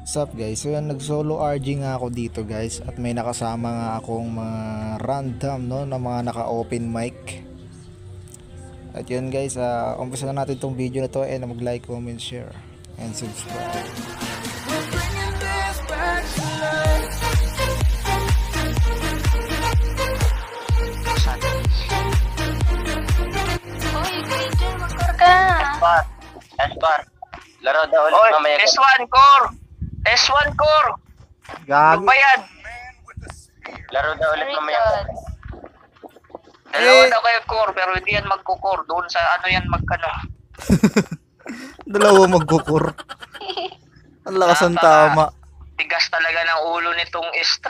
What's up guys? So yan, nag-solo RG nga ako dito guys at may nakasama nga akong mga random no na mga naka-open mic. At yun guys, umpisa na natin tong video na to and mag-like, comment, share and subscribe. S-bar. Laro daw ulit mamaya. S1 core! S1 core! Gag. Ano ba yan? Laro daw ulit mamaya. Dalawa daw kayo core, pero hindi yan magko-core. Doon sa ano yan magkano. Dalawa magkukur. Ang lakas ng tama. Tigas talaga ng ulo nitong S3.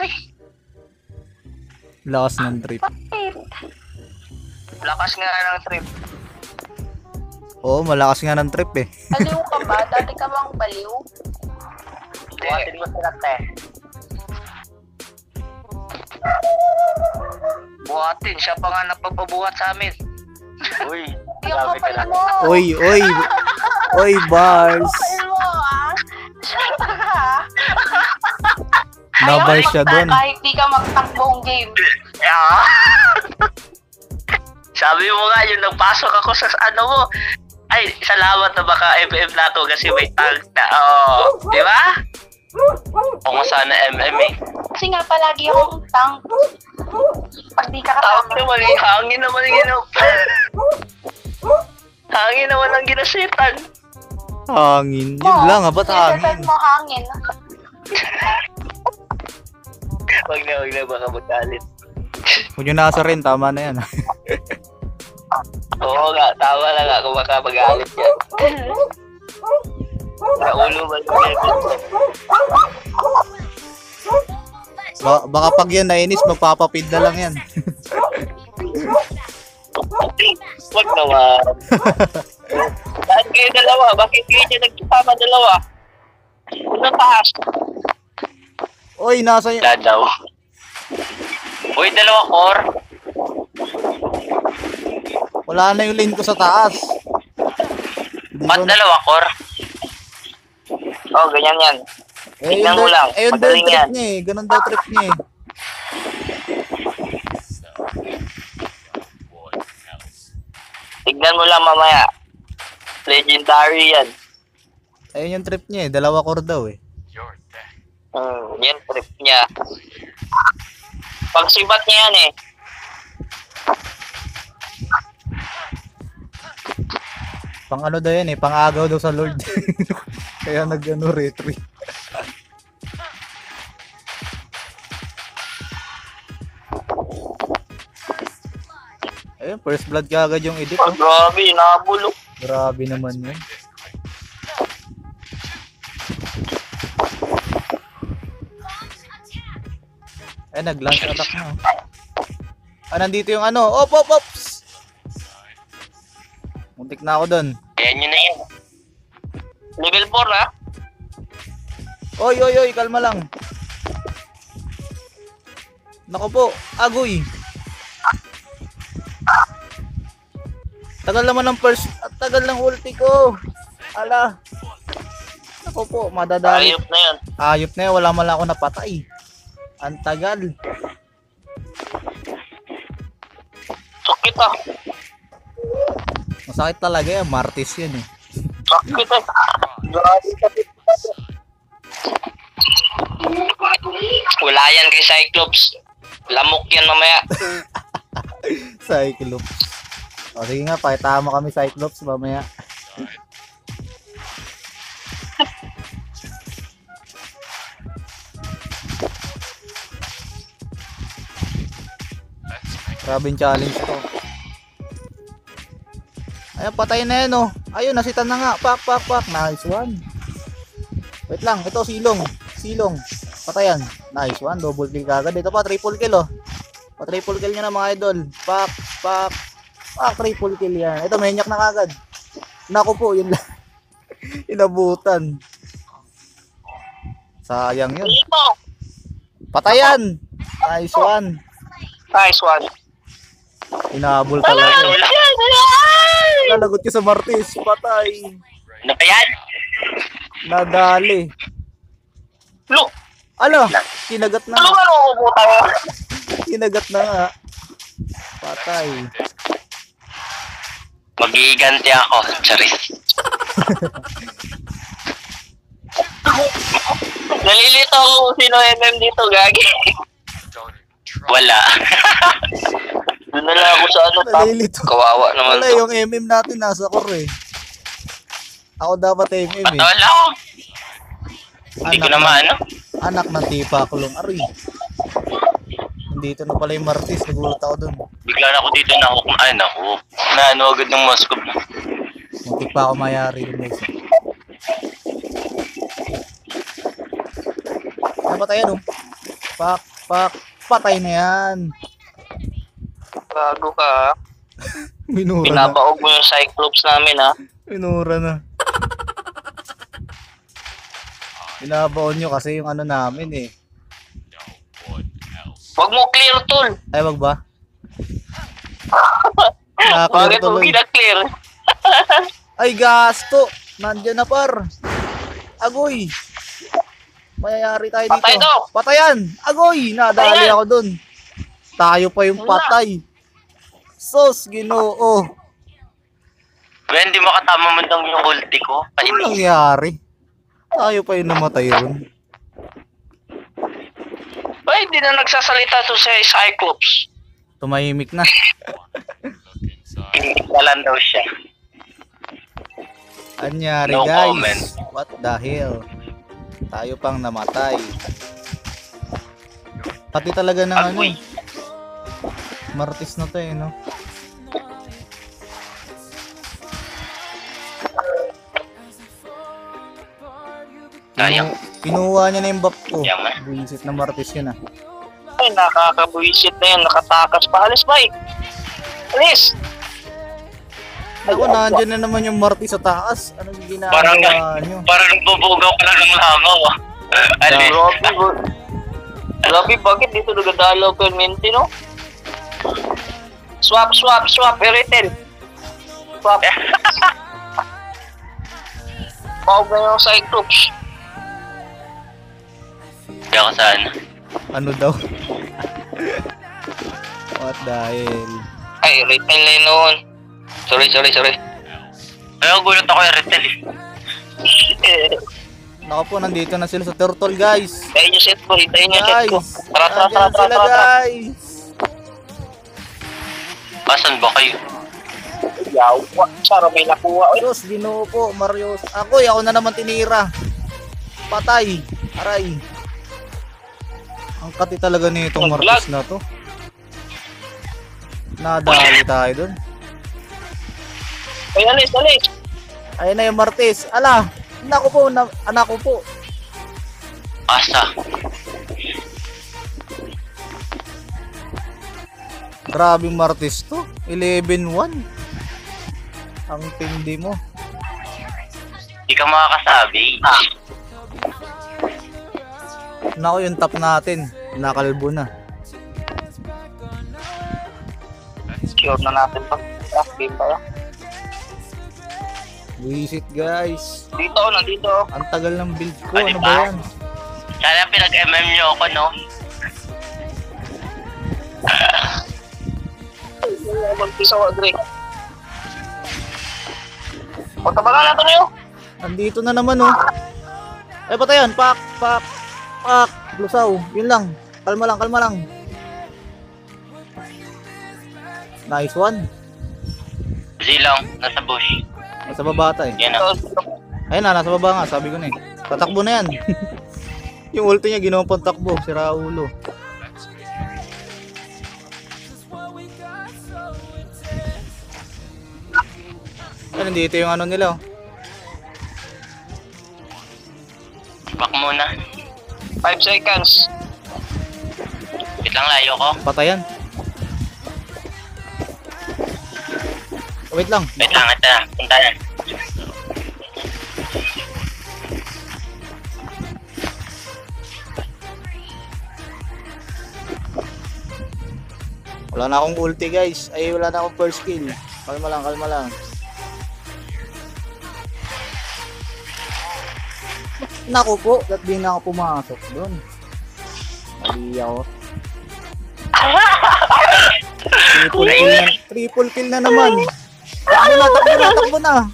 Lakas ng trip. Lakas nga ng trip. Oo, malakas nga ng trip eh. Baliw ka ba? Dati ka bang baliw? Buhatin mo sila te. Buhatin, siya pa nga napagpabuhat sa amin. Uy, Hindi ang kapal mo! Oy, bars. Kapal mo ah! Nabay siya doon. Kahit di ka magtakbong game. Yeah. Sabi mo nga, yung nagpasok ako sa ano mo, ay, salamat na baka FM na to kasi may tag na, di ba? O nga sana MM eh. Kasi nga palagi akong tank. Pag di ka Tawag kasama. naman eh, hangin naman yung hangin naman ang ginasitan. Hangin. Yun lang, ba't hangin? Saan mo hangin? Wag na, baka magalit. Kung yung nasa rin, tama na yan. Oo nga, tama na nga kung baka magalit yan. Sa ulo ba Baka pag yan nainis, magpapapid na lang yan. Wag naman. Saan kayo dalawa? Bakit kayo dyan nagkasama dalawa? Unang taas. Oy, nasa yan. Dadaw. Uy, dalawa core. Wala na yung lane ko sa taas. Hindi Ba't ko na- dalawa core? Oh, ganyan yan. Tignan mo lang. Ayun daw yung Madaling trip yan. niya eh. Ganun daw trip niya eh. Tignan mo lang mamaya. Legendary yan. Ayun yung trip niya eh. Dalawa core daw eh. Yan trip niya. Pag sibat niya yan eh. Pang ano daw yan eh. Pang agaw daw sa Lord. Kaya nag-ano retreat. Ayun, first blood kagad yung edit. Oh, Oh. grabe, nakabulok. Grabe naman yun. Eh, nag-launch attack na. Nandito yung ano. Ops! Muntik na ako doon. Ayan yun na yun. Level 4 na? Oy, kalma lang. Nako po, agoy. Tagal naman ng first, tagal ng ulti ko. Ala. Nako po, madadali. Ayop na yun. Ayop na yun, wala man lang ako napatay. Ang tagal. Sakit ah. Masakit talaga yan, Martis yan eh. Sakit ah. Grabe sakit. Wala yan kay Cyclops. Lamok yan mamaya. Cyclops. O sige nga, pakita mo kami Cyclops mamaya. Grabe yung challenge to. Ayun, patay na yan oh. Ayun, nasitan na nga. Pak. Nice one. Wait lang, ito silong. Patayan. Nice one, double kill kagad. Ito pa, triple kill oh. Pa-triple kill niya na mga idol. Pak. Triple kill yan. Ito, menyak na kagad. Naku po, yun lang. Inabutan. Sayang yun. Patayan. Nice one. Nice one. Inabol talaga. Nalagot ka sa Martis. Patay. Ano ba yan? Nadali. Look! Ano? Kinagat na nga. Tulungan mo ako, puta mo! Kinagat na nga. Patay. Mag-iiganti ako, charis. Nalilito ako kung sino MM dito, gagi. Wala. Doon na lang ako sa ano, top. Nalilito. Kawawa naman Wala, to. yung MM natin nasa core eh. Ako dapat MM eh. Wala ako. Hindi ko na maano. Anak ng tipaklong. Aray. Nandito na pala yung Martis. Nagulat ako dun. Bigla na ako dito na hook. Ay, naku. Naano agad ng Moscow. Muntik pa ako mayari dun guys. Ano patay yan oh? Pak. Patay na yan. Bago ka. Minura na. Pinabaog mo yung Cyclops namin, ha? Minura na. Binabaon nyo kasi yung ano namin eh. Wag mo clear, tol. Ay, wag ba? Bakit mo tuloy. gina-clear? Ay, gasto. Nandiyan na par. Agoy. Mayayari tayo dito. Patay daw. Patayan. Agoy. Nadali Patayan. ako dun. Tayo pa yung patay. Sos, Ginoo. Kaya hindi makatama man lang yung ulti ko. Ano Painis. nangyari? Tayo pa yung namatay ron. Ay, hindi na nagsasalita to sa Cyclops. Tumahimik na. Hindi na lang daw siya. Anyari No guys. comment. What the hell? Tayo pang namatay. Pati talaga ng ano. Agoy. Martis na to eh, no? Sayang. Kinuha niya na yung buff ko. Yaman. Buisit na Martis yun ah. Ay, nakakabuisit na yun. Nakatakas pa. Alis, bay. Alis. Ako, nandiyan na naman yung Martis sa taas. Anong Parang, ginagawa nyo? parang nagbubugaw ka lang ng langaw, ah. Alis. Grabe, bakit dito nagadalaw permente, no? Swap, Eritel. Swap. Pawag na yung Cyclops. Hindi ako saan. Ano daw? What the hell? Ay, Eritel na yun noon. Sorry. Kaya gulat ako Eritel eh. Naku po, nandito na sila sa turtle guys. Tayo nyo set ko, hintayin nyo set ko. Guys, Tara. nandiyan sila guys. Asan ba kayo? Yawa, sara may nakuha. Diyos, Ginoo po, Marios. Ako na naman tinira. Patay. Aray. Ang kati talaga nitong Martis na to. Nadali tayo dun. Ay, alis. Ayun na yung Martis. Ala, anak ko po. Asa? Grabing Martis to. 11-1. Ang tindi mo. Hindi ka makakasabi. Nako, yung top natin. Nakalbo na. Sure na natin pa. Game pa yan. Visit guys. Nandito. Ang tagal ng build ko. Ah, Ano diba? ba yan? Sana pinag-MM nyo ako, no? Mag-pisa ko, Dre. Pagkabalan natin na yun. Andito na naman oh. Eh, patayan. Pak. Lusaw. Yun lang. Kalma lang. Nice one. Zilong, nasa bush. Nasa baba tayo. Yan o. Ayun na, nasa baba nga. Sabi ko na eh. Tatakbo na yan. Yung ulti niya ginawang pantakbo. Si Raulo. Ay, nandito yung ano nila oh. Back muna. 5 seconds. Wait lang, layo ko. Patayan. Wait lang. Wait lang, ito na. Punta na. Wala na akong ulti guys. Ay, wala na akong first kill. Kalma lang. Naku po, ba't di na ako pumasok doon? Mali ako. Triple kill na naman. Takbo na.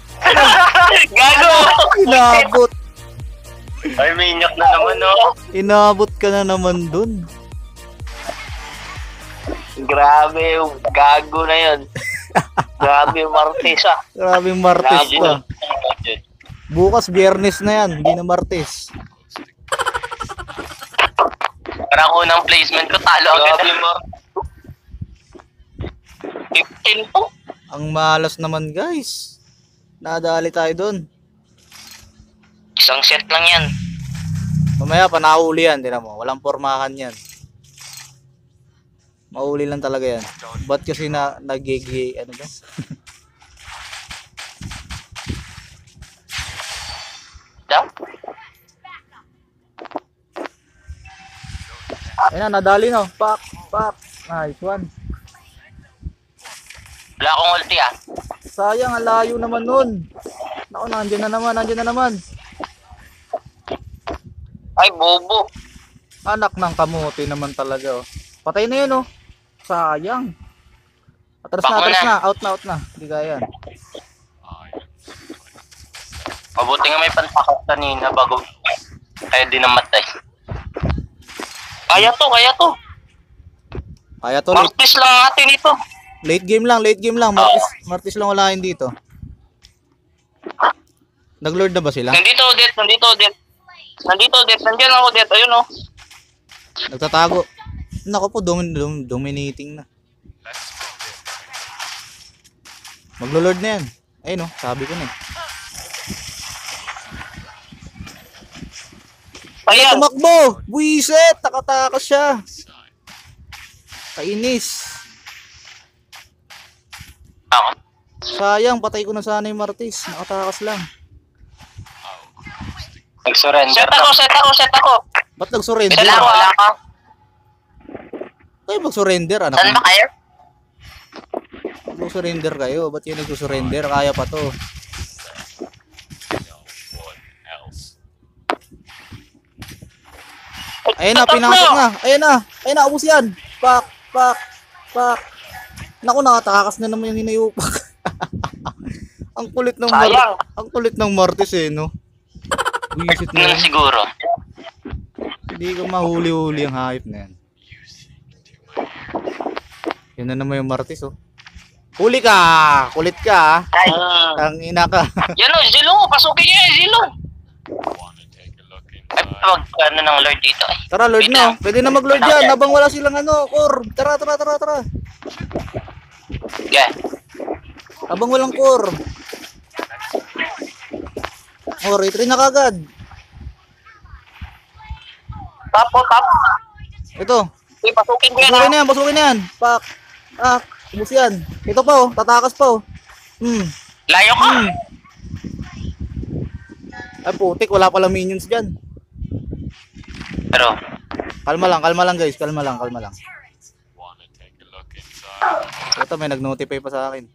Gago! Inabot. Ay, may inyak na naman, oh. Inabot ka na naman doon. Grabe yung gago na yun. Grabe yung Martes, ah. Grabe yung Martes Grabe pa. yun. Bukas Biyernes na yan, hindi na Martes. Parang unang placement ko, talo agad. Grabe yung Martes. 15 po. Ang malas naman guys. Nadali tayo doon. Isang set lang yan. Mamaya panahuli yan, tinan mo. Walang pormahan yan. Mahuli lang talaga yan. Ba't kasi nagigi, ano ba? Daw? Ayun na, nadali no. Pak. Nice one. Wala akong ulti, ah. Sayang, ang layo naman nun. Naku, nandiyan na naman. Ay, bobo. Anak ng kamote naman talaga oh. Patay na yun oh. Sayang. Atras na. Out na. Hindi kaya yan. Mabuti nga may pantakot kanina bago kaya di namatay. Kaya to. Kaya to. Martes lang natin ito. Late game lang. Martis lang wala dito. Nag-lord na ba sila? Nandito, Det. Nandiyan ako, Det. Ayun, oh. Nagtatago. Nako po, dominating na. Maglo-lord na yan. Ayun oh, sabi ko na eh. Ayan. Tumakbo! Buisit! Takatakas siya. Kainis. Ako. Sayang, patay ko na sana yung Martis. Nakatakas lang. Nag-surrender. Set ako. Ba't nag-surrender? Wala ka. Kayo mag-surrender, anak Saan mo. ba kayo? Mag-surrender kayo. Ba't yun nag-surrender? Kaya pa to. Ayun na, pinasok na. Ayun na, ubos yan. Pak. Naku, nakatakas na naman yung hinayupak. Ang kulit ng Sayang. Ang kulit ng Martis eh, no? Wisit na Ganun yun. siguro. Hindi ko mahuli-huli ang hype na yan. Yan na naman yung Martis, oh. Huli ka! Kulit ka, Ay. ang ina ka. Yan o, Zilong. Pasukin niya eh, Zilong. Ay, wag ka na ng Lord dito eh. Tara, Lord Wait na. lang. Pwede na mag-Lord yan. Habang wala silang ano, core. Tara. Yeah. Habang walang core. Oh, retry na kagad. Tapo. Ito. Okay, pasukin ko yan. Pasukin na yan. Pak. Ubus yan. Ito pa oh, tatakas pa oh. Layo ka. Ay putik, wala pala minions dyan. Pero, Kalma lang guys, kalma lang. Ito, may nag-notify pa sa akin.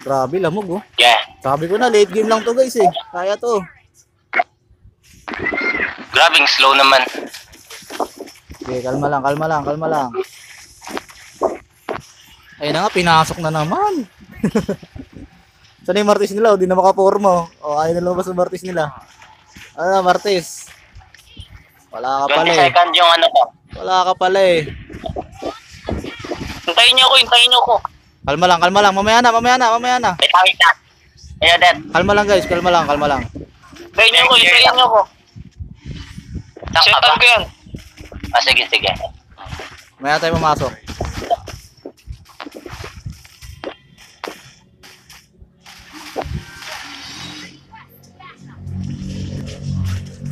Grabe, lamog oh. yeah. Sabi ko na, late game lang to guys eh. Kaya to. Grabing slow naman. Okay, kalma lang. Ayun na nga, pinasok na naman. Saan yung Martis nila? Hindi na makaporma. Ayaw na lumabas yung Martis nila. Ano, Martis? Wala ka 20 pala eh. second yung ano ko. Wala ka pala eh. Hintayin niyo ko. Kalma lang. Mamaya na. Wait na. Ayan, Dad. Kalma lang guys, kalma lang. Hintayin niyo ko. Setan ko yan. Sige. Mamaya tayo pumasok.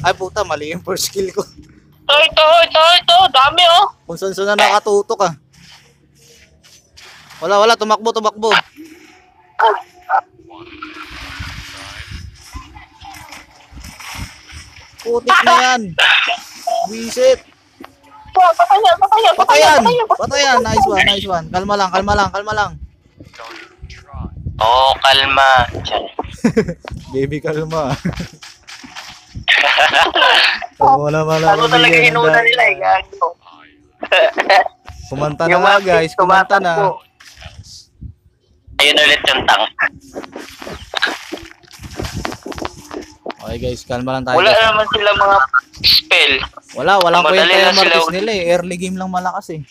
Ay puta, mali yung first skill ko. Ito. Dami oh. Kung saan na nakatutok ah. Wala, tumakbo. Putik na yan. Visit. Patayan. Nice one. Kalma lang. Oo, kalma. Baby, kalma. Wala Ako talaga inuna nila eh. Gago. Kumanta na nga guys, kumanta na. tumatakbo. Ayun ulit yung tank. Okay guys, kalma lang tayo. Wala guys. naman sila mga spell. Walang Madali kwenta yung lang sila Martis nila eh. Early game lang malakas eh.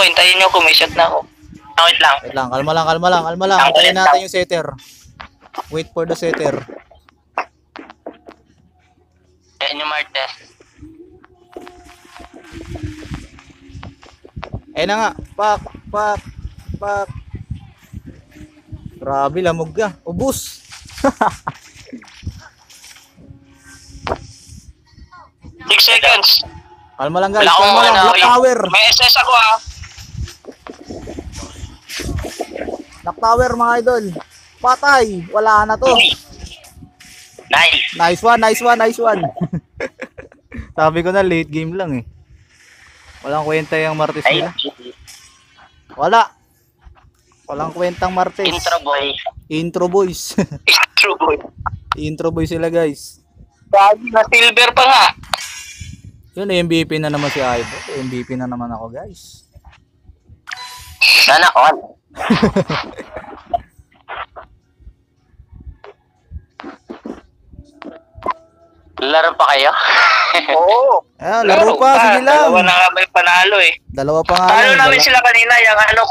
Hintayin nyo, kumisyat na ako. Wait lang. Wait lang, kalma lang. Antayin natin yung setter. Wait for the setter. Ayan yung Martes. Eh na nga, pak. Grabe, lamog ka. Ubus. 6 seconds. Kalma lang guys, Wala akong kalma lang. ano, Black Tower. May SS ako ah. Black Tower mga idol. Patay. Wala na to. Nice. Nice one. Sabi ko na late game lang eh. Walang kwenta yung Martis Ay, nila. Walang kwentang Martis. intro boy. Intro boys. Intro boy. Intro boys sila guys. Lagi na silver pa nga. Yun, MVP na naman si Ivo. MVP na naman ako guys. Sana all. Laro pa kayo? Oo. Laro pa, sige lang. Dalawa na nga may panalo eh. Dalawa pa nga Paano lang, namin sila kanina, yung ano,